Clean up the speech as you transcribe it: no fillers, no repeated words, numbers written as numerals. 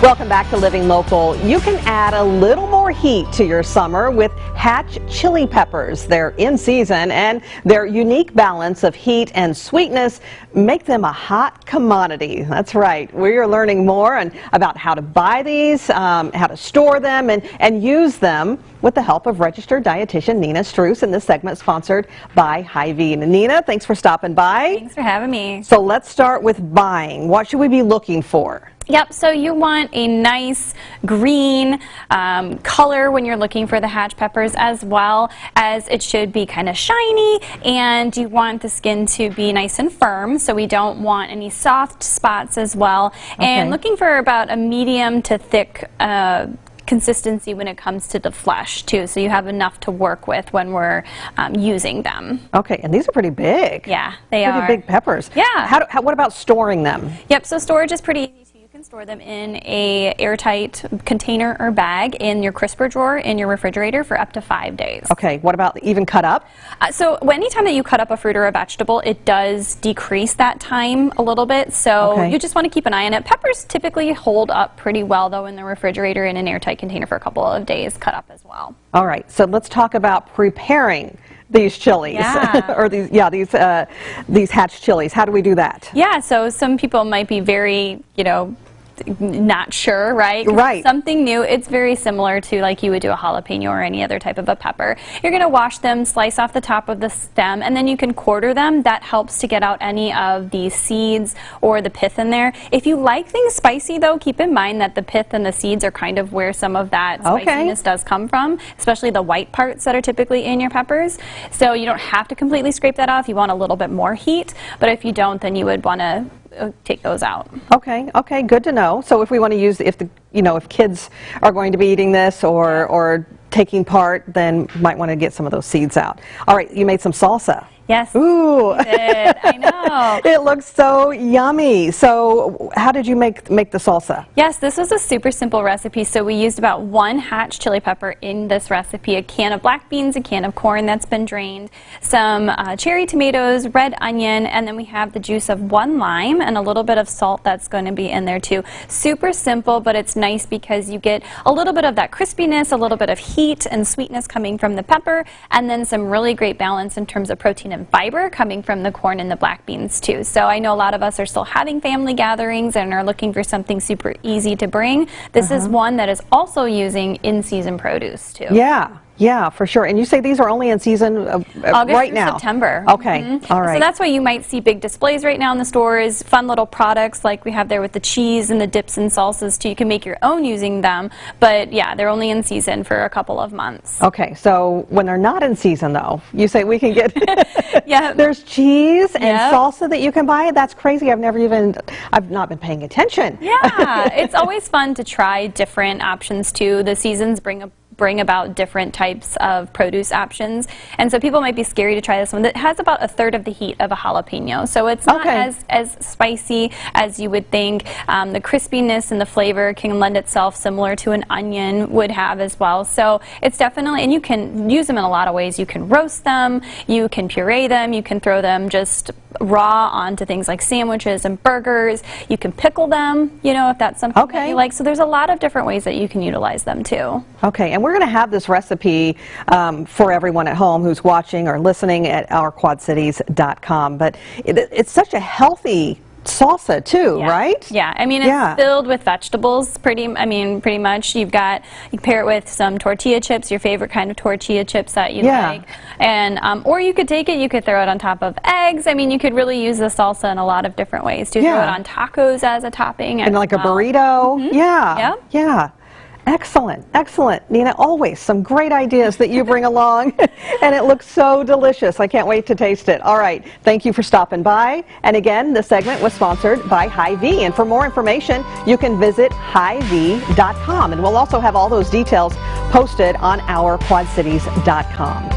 Welcome back to Living Local. You can add a little more heat to your summer with Hatch chili peppers. They're in season, and their unique balance of heat and sweetness make them a hot commodity. That's right. We're learning more about how to buy these, how to store them, and use them with the help of registered dietitian Nina Struss. And this segment is sponsored by Hy-Vee. Nina, thanks for stopping by. Thanks for having me. So let's start with buying. What should we be looking for? Yep, so you want a nice green color when you're looking for the Hatch peppers, as well as it should be kind of shiny, and you want the skin to be nice and firm, so we don't want any soft spots as well. Okay. And looking for about a medium to thick consistency when it comes to the flesh too, so you have enough to work with when we're using them. Okay, and these are pretty big. Yeah, they are. Pretty big peppers. Yeah. What about storing them? Yep, so storage is pretty easy. Store them in a airtight container or bag in your crisper drawer in your refrigerator for up to 5 days. Okay, what about even cut up? So anytime that you cut up a fruit or a vegetable, it does decrease that time a little bit, so you just want to keep an eye on it. Peppers typically hold up pretty well though in the refrigerator in an airtight container for a couple of days, cut up as well. All right, so let's talk about preparing these chilies, or these Hatch chilies. How do we do that? Yeah, so some people might be very, not sure, right? Right. Something new. It's very similar to like you would do a jalapeno or any other type of a pepper. You're going to wash them, slice off the top of the stem, and then you can quarter them. That helps to get out any of the seeds or the pith in there. If you like things spicy though, keep in mind that the pith and the seeds are kind of where some of that spiciness does come from, especially the white parts that are typically in your peppers. So you don't have to completely scrape that off. You want a little bit more heat, but if you don't, then you would want to take those out. Okay, good to know. So if we want to use, if kids are going to be eating this or taking part, then might want to get some of those seeds out. All right, you made some salsa. Yes. Ooh. I did. I know. It looks so yummy. So how did you make the salsa? Yes, this was a super simple recipe. So we used about 1 Hatch chili pepper in this recipe, a can of black beans, a can of corn that's been drained, some cherry tomatoes, red onion, and then we have the juice of 1 lime and a little bit of salt that's going to be in there too. Super simple, but it's nice because you get a little bit of that crispiness, a little bit of heat and sweetness coming from the pepper, and then some really great balance in terms of protein and fiber coming from the corn and the black beans too. So I know a lot of us are still having family gatherings and are looking for something super easy to bring. This is one that is also using in-season produce too. Yeah, for sure. And you say these are only in season August right through now? September. Okay, all right. So that's why you might see big displays right now in the stores, fun little products like we have there with the cheese and the dips and salsas too. You can make your own using them, but yeah, they're only in season for a couple of months. Okay, so when they're not in season though, you say we can get, there's cheese and salsa that you can buy? That's crazy. I've not been paying attention. Yeah, it's always fun to try different options too. The seasons bring about different types of produce options, and so people might be scary to try this one. That has about 1/3 of the heat of a jalapeno, so it's not as spicy as you would think. The crispiness and the flavor can lend itself similar to an onion would have as well. So it's definitely, and you can use them in a lot of ways. You can roast them, you can puree them, you can throw them just raw onto things like sandwiches and burgers. You can pickle them, if that's something that you like. So there's a lot of different ways that you can utilize them too. Okay, and we're going to have this recipe for everyone at home who's watching or listening at ourquadcities.com. But it's such a healthy salsa too, right? Yeah, I mean it's filled with vegetables. Pretty much. You can pair it with some tortilla chips, your favorite kind of tortilla chips that you like, and or you could take it, you could throw it on top of eggs. I mean, you could really use the salsa in a lot of different ways. Throw it on tacos as a topping, and like a burrito. Yeah. Excellent, excellent. Nina, always some great ideas that you bring along, and it looks so delicious. I can't wait to taste it. All right, thank you for stopping by. And again, this segment was sponsored by Hy-Vee, and for more information, you can visit Hy-Vee.com, and we'll also have all those details posted on ourquadcities.com.